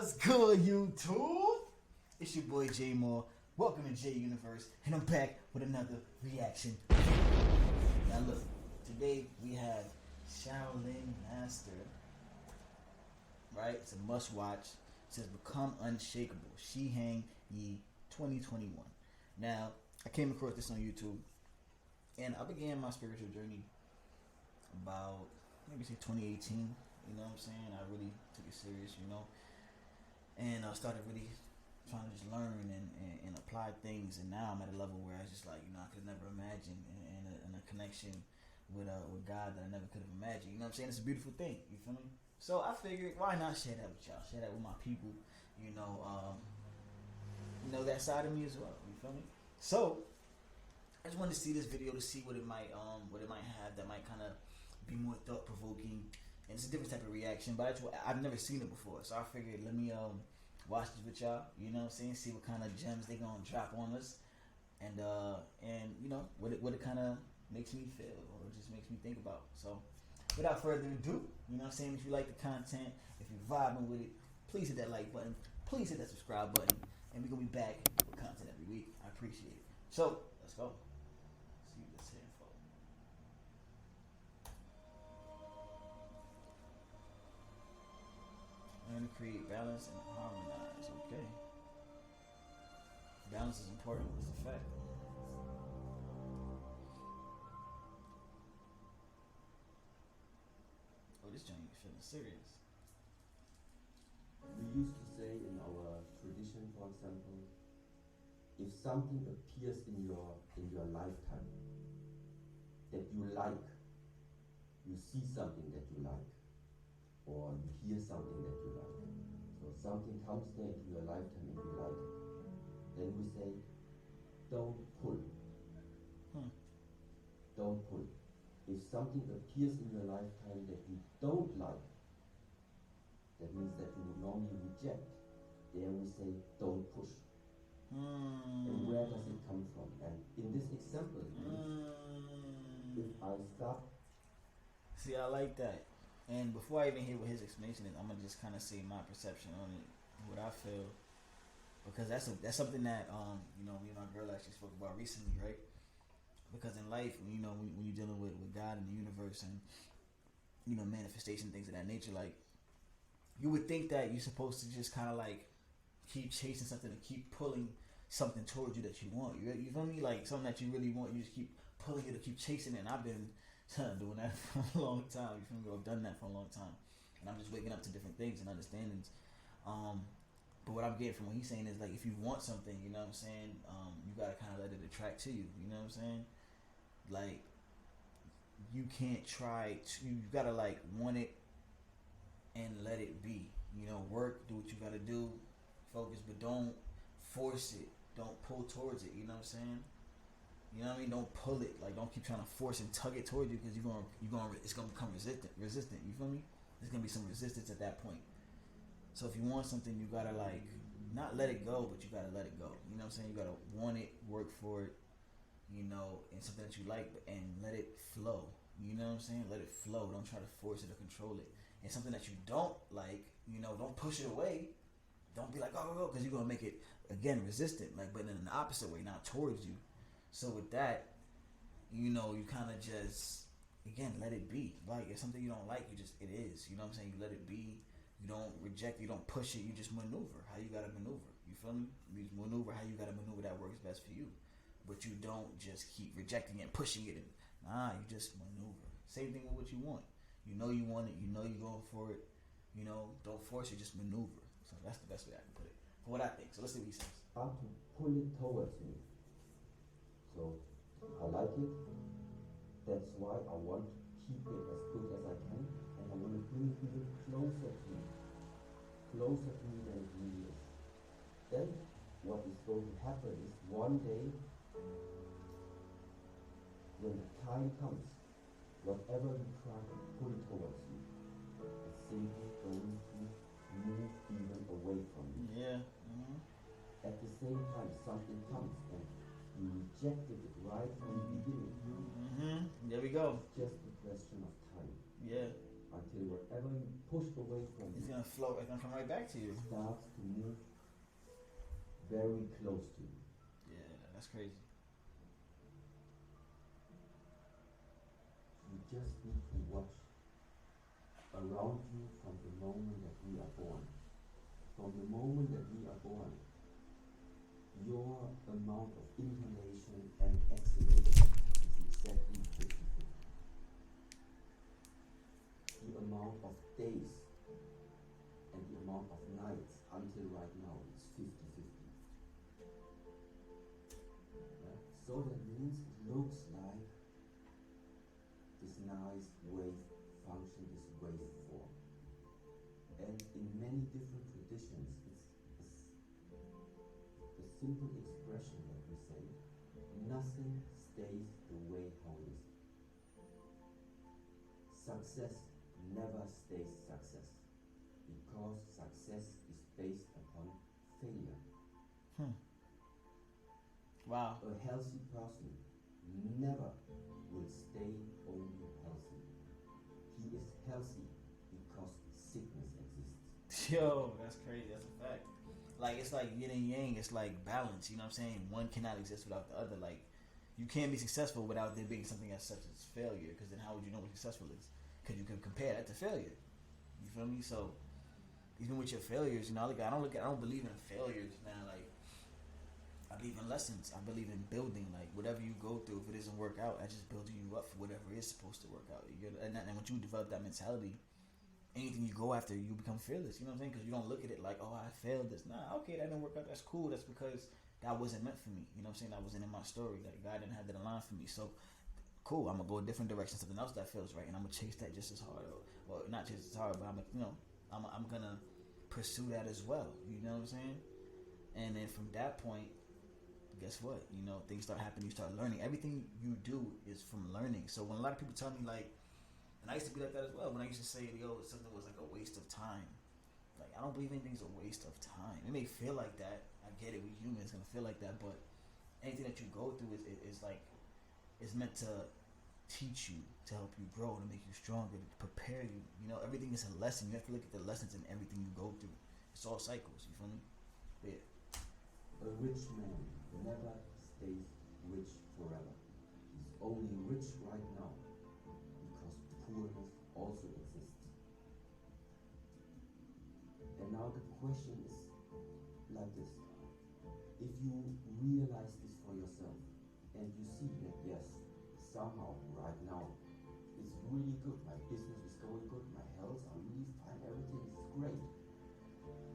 What's good, YouTube? It's your boy J Moore. Welcome to J Universe, and I'm back with another reaction. Now look, today we have Shaolin Master. Right? It's a must-watch. It says "Become Unshakable." Shi Hang Yi 2021. Now, I came across this on YouTube, and I began my spiritual journey about maybe say 2018. You know what I'm saying? I really took it serious, and I started really trying to just learn and apply things. And now I'm at a level where I just like, I could never imagine in a connection with God that I never could have imagined. You know what I'm saying? It's a beautiful thing. You feel me? So I figured, why not share that with y'all? Share that with my people. That side of me as well. You feel me? So I just wanted to see this video to see what it might have that might kind of be more thought provoking. And it's a different type of reaction, but I've never seen it before. So I figured, let me watch this with y'all. You know what I'm saying? See what kind of gems they gonna drop on us, and what it kind of makes me feel or just makes me think about. So without further ado, you know what I'm saying? If you like the content, if you're vibing with it, please hit that like button. Please hit that subscribe button. And we're going to be back with content every week. I appreciate it. So, let's go. See this info. Learn to create balance and harmonize. Okay. Balance is important. It's a fact. Oh, this joint is feeling serious. We used to say in our tradition, for example, if something appears in your lifetime that you like, you see something that you like, or you hear something that you like. So something comes there into your lifetime and you like it. Then we say, don't pull. Don't pull. If something appears in your lifetime that you don't like, that means that you would normally reject. There we say, don't push. And where does it come from? And in this example, if I stop. See, I like that. And before I even hear what his explanation is, I'm gonna just kind of say my perception on it, what I feel, because that's something that me and my girl actually spoke about recently, right? Because in life, when you're dealing with God and the universe and manifestation, things of that nature, like, you would think that you're supposed to just kind of like keep chasing something and keep pulling something towards you that you want. You feel me? Like something that you really want, you just keep pulling it or keep chasing it. And I've been doing that for a long time. You feel me? I've done that for a long time. And I'm just waking up to different things and understandings. But what I'm getting from what he's saying is like, if you want something, you know what I'm saying, you got to kind of let it attract to you. You know what I'm saying? Like, you can't try to, you got to like want it and let it be. Work, do what you gotta do, focus, but don't force it. Don't pull towards it. You know what I'm saying? You know what I mean? Don't pull it. Like, don't keep trying to force and tug it towards you, because it's gonna become resistant. You feel me? There's gonna be some resistance at that point. So if you want something, you gotta like not let it go, but you gotta let it go. You know what I'm saying? You gotta want it, work for it, and something that you like, and let it flow. You know what I'm saying? Let it flow. Don't try to force it or control it. And something that you don't like, don't push it away. Don't be like, oh, because you're going to make it, again, resistant, like, but in an opposite way, not towards you. So with that, you kind of just, again, let it be. Like, if something you don't like, it is. You know what I'm saying? You let it be. You don't reject, you don't push it, you just maneuver how you got to maneuver. You feel me? You maneuver how you got to maneuver that works best for you. But you don't just keep rejecting it and pushing it. You just maneuver. Same thing with what you want. You want it. You're going for it. Don't force it. Just maneuver. So that's the best way I can put it. For what I think. So let's see what he says. How to pull it towards me. So I like it. That's why I want to keep it as good as I can, and I want to bring it even closer to me than it really is. Then what is going to happen is one day, when the time comes, whatever you try to pull towards you, it's simply going to move even away from you. Yeah. At the same time, something comes and you rejected it right from the beginning. There we go. It's just a question of time. Yeah. until whatever you pushed away from It's you gonna float. It's gonna come right back to you. starts to move very close to you. Yeah, that's crazy. You just need to watch around you from the moment that we are born. From the moment that we are born, your amount of inhalation and exhalation is exactly 50-50. The amount of days and the amount of nights until right now is 50-50. Yeah? So that means it looks like this nice wave function, this wave form. And in many different traditions, it's the simple expression that we say, nothing stays the way how it is. Success never stays success, because success is based upon failure. Wow. A healthy person never will stay only healthy. He is healthy because sickness exists. Yo, that's crazy. That's a fact. Like, it's like yin and yang. It's like balance. You know what I'm saying? One cannot exist without the other. Like, you can't be successful without there being something as such as failure. Because then how would you know what successful is? Because you can compare that to failure. You feel me? So even with your failures, you know, I don't believe in failures now. Like, I believe in lessons. I believe in building. Like, whatever you go through, if it doesn't work out, I just building you up for whatever is supposed to work out. And once you develop that mentality, anything you go after, you become fearless. You know what I'm saying? Because you don't look at it like, oh, I failed this. Nah, okay, that didn't work out. That's cool. That's because that wasn't meant for me. You know what I'm saying? That wasn't in my story. Like, God didn't have that in line for me. So, cool. I'm gonna go a different direction, something else that feels right, and I'm gonna chase that just as hard. Or not chase as hard, but I'm gonna pursue that as well. You know what I'm saying? And then from that point, guess what? You know, things start happening. You start learning. Everything you do is from learning. So when a lot of people tell me, like, and I used to be like that as well. When I used to say, yo, something was like a waste of time. Like, I don't believe anything's a waste of time. It may feel like that. I get it. We humans gonna feel like that, but anything that you go through is like, it's meant to teach you, to help you grow, to make you stronger, to prepare you. You know, everything is a lesson. You have to look at the lessons in everything you go through. It's all cycles. You feel me? Yeah. A rich man never stays rich forever. He's only rich right now because poorness also exists. And now the question is like this. If you realize this for yourself and you see that, yes, somehow right now it's really good, my business is going good, my health, I'm really fine, everything is great.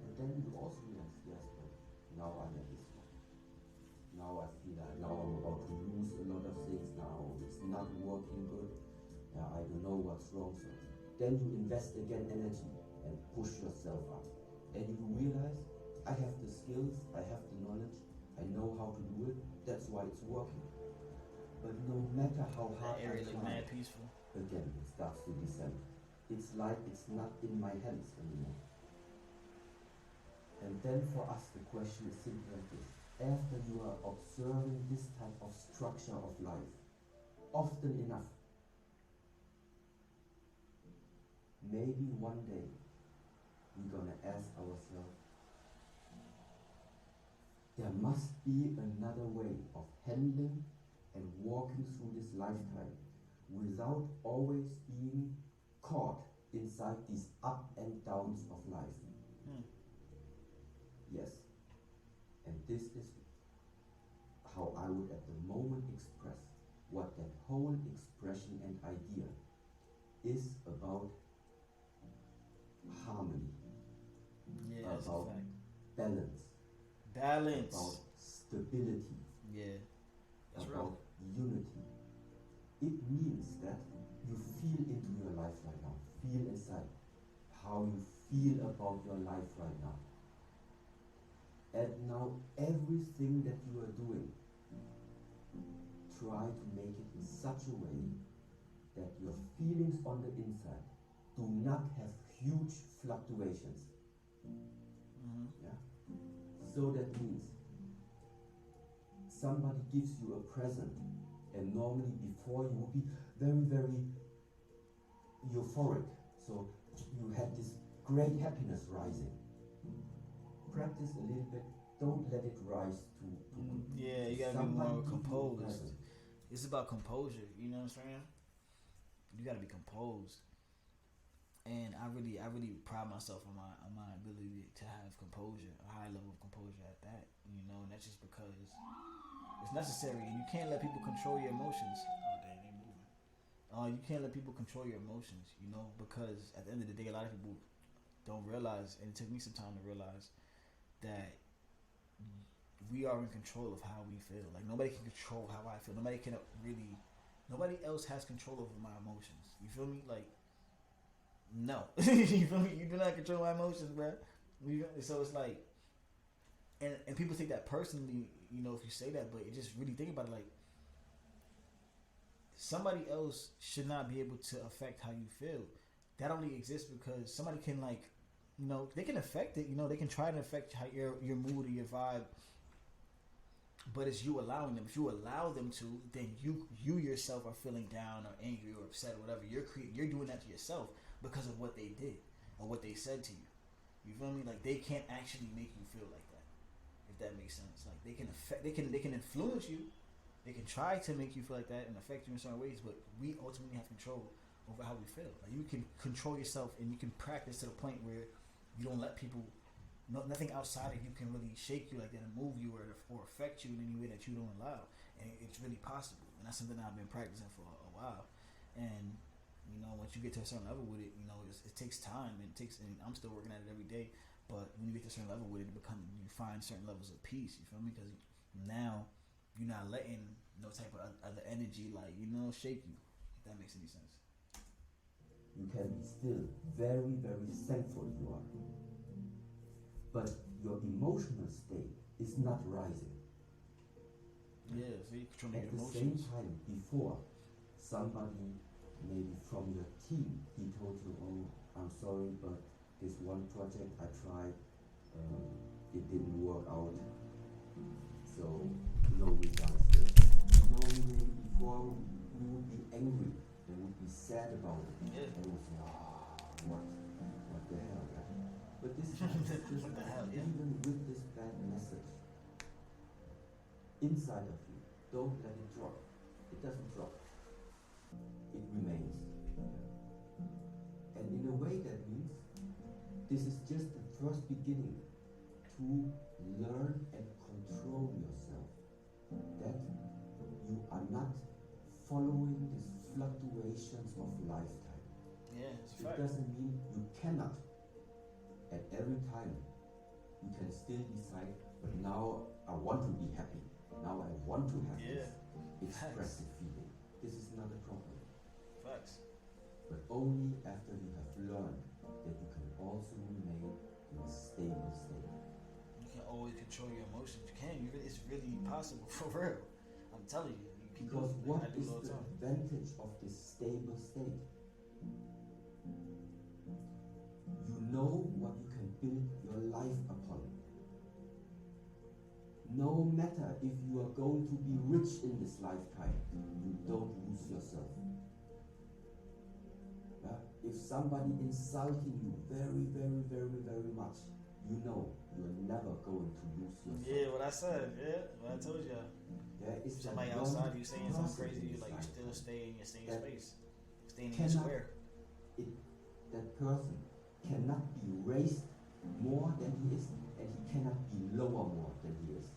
But then you also realize, yes, but now I'm at this one. Now I feel like now I'm about to lose a lot of things now, it's not working good, I don't know what's wrong. So then you invest again energy and push yourself up. And you realize, I have the skills, I have the knowledge, I know how to do it, that's why it's working. But no matter how hard That area I look try, mad peaceful. again it starts to descend. It's like it's not in my hands anymore. And then for us the question is simple like this. After you are observing this type of structure of life, often enough, maybe one day we're gonna ask ourselves, there must be another way of handling and walking through this lifetime without always being caught inside these up and downs of life. Yes. And this is how I would at the moment express what that whole expression and idea is about harmony, Yeah, that's a about fact. balance, Balance. about stability, Yeah. That's about real. unity. It means that you feel into your life right now, feel inside how you feel about your life right now. And now everything that you are doing, try to make it in such a way that your feelings on the inside do not have huge fluctuations. Yeah? So that means somebody gives you a present, and normally before you would be very, very euphoric. So you had this great happiness rising. Practice a little bit. Don't let it rise to Yeah, you gotta be more composed. It's about composure. You know what I'm saying? You gotta be composed. And I really pride myself on my ability to have composure, a high level of composure at that. You know, and that's just because it's necessary. And you can't let people control your emotions. Oh, dang, they moving. You can't let people control your emotions. You know, because at the end of the day, a lot of people don't realize, and it took me some time to realize that we are in control of how we feel. Like nobody can control how I feel. Nobody else has control over my emotions. You feel me? Like, no. You feel me? You do not control my emotions, bro. So it's like, and people take that personally, you know, if you say that, but you just really think about it, like, somebody else should not be able to affect how you feel. That only exists because somebody can, like, you know, they can affect it. You know, they can try to affect how your mood or your vibe. But it's you allowing them. If you allow them to, then you yourself are feeling down or angry or upset or whatever. You're doing that to yourself because of what they did or what they said to you. You feel me? Like, they can't actually make you feel like that. If that makes sense. Like, they can influence you. They can try to make you feel like that and affect you in certain ways. But we ultimately have control over how we feel. Like, you can control yourself and you can practice to the point where you don't let people. Nothing outside of you can really shake you like that and move you or affect you in any way that you don't allow. And it's really possible. And that's something I've been practicing for a while. And, you know, once you get to a certain level with it, you know, it takes time. And I'm still working at it every day. But when you get to a certain level with it, you find certain levels of peace. You feel me? Because now you're not letting no type of other energy, like, you know, shake you. If that makes any sense. You can be still very, very thankful you are. But your emotional state is not rising. Yeah, see, controlling at your the emotions. same time, before somebody maybe from your team, he told you, oh, I'm sorry, but this one project I tried, it didn't work out, so no results there. Normally maybe before we would be angry and would be sad about it. Yeah. And would say, what the hell, right? But this time, just What the hell, yeah. even with this bad message inside of you, don't let it drop. It doesn't drop. It remains. And in a way that means this is just the first beginning to learn and control yourself. That you are not following these fluctuations of lifetime. Yeah, it's a It fact. doesn't mean you cannot. At every time, you can still decide, but now I want to be happy. Now I want to have this expressive feeling. This is not a problem. Facts. But only after you have learned that you can also remain in a stable state. You can always control your emotions. You can. It's really possible, for real. I'm telling you. Because what is the advantage of this stable state? You know what you can build your life upon. No matter if you are going to be rich in this lifetime, you don't lose yourself. Yeah? If somebody insulting you very, very, very, very much, you know you're never going to lose yourself. Yeah, what I said, what I told you. There is somebody outside you saying something crazy, you like you still stay in your same space. Stay in your square. That person cannot be raised more than he is, and he cannot be lower more than he is,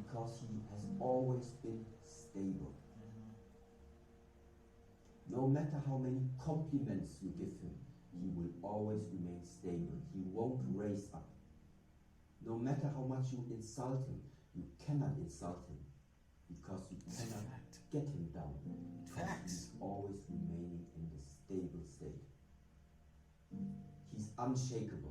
because he has always been stable. Mm-hmm. No matter how many compliments you give him, he will always remain stable. He won't raise up. No matter how much you insult him, you cannot insult him, because you cannot get him down. He's always remaining in the stable state. He's unshakable.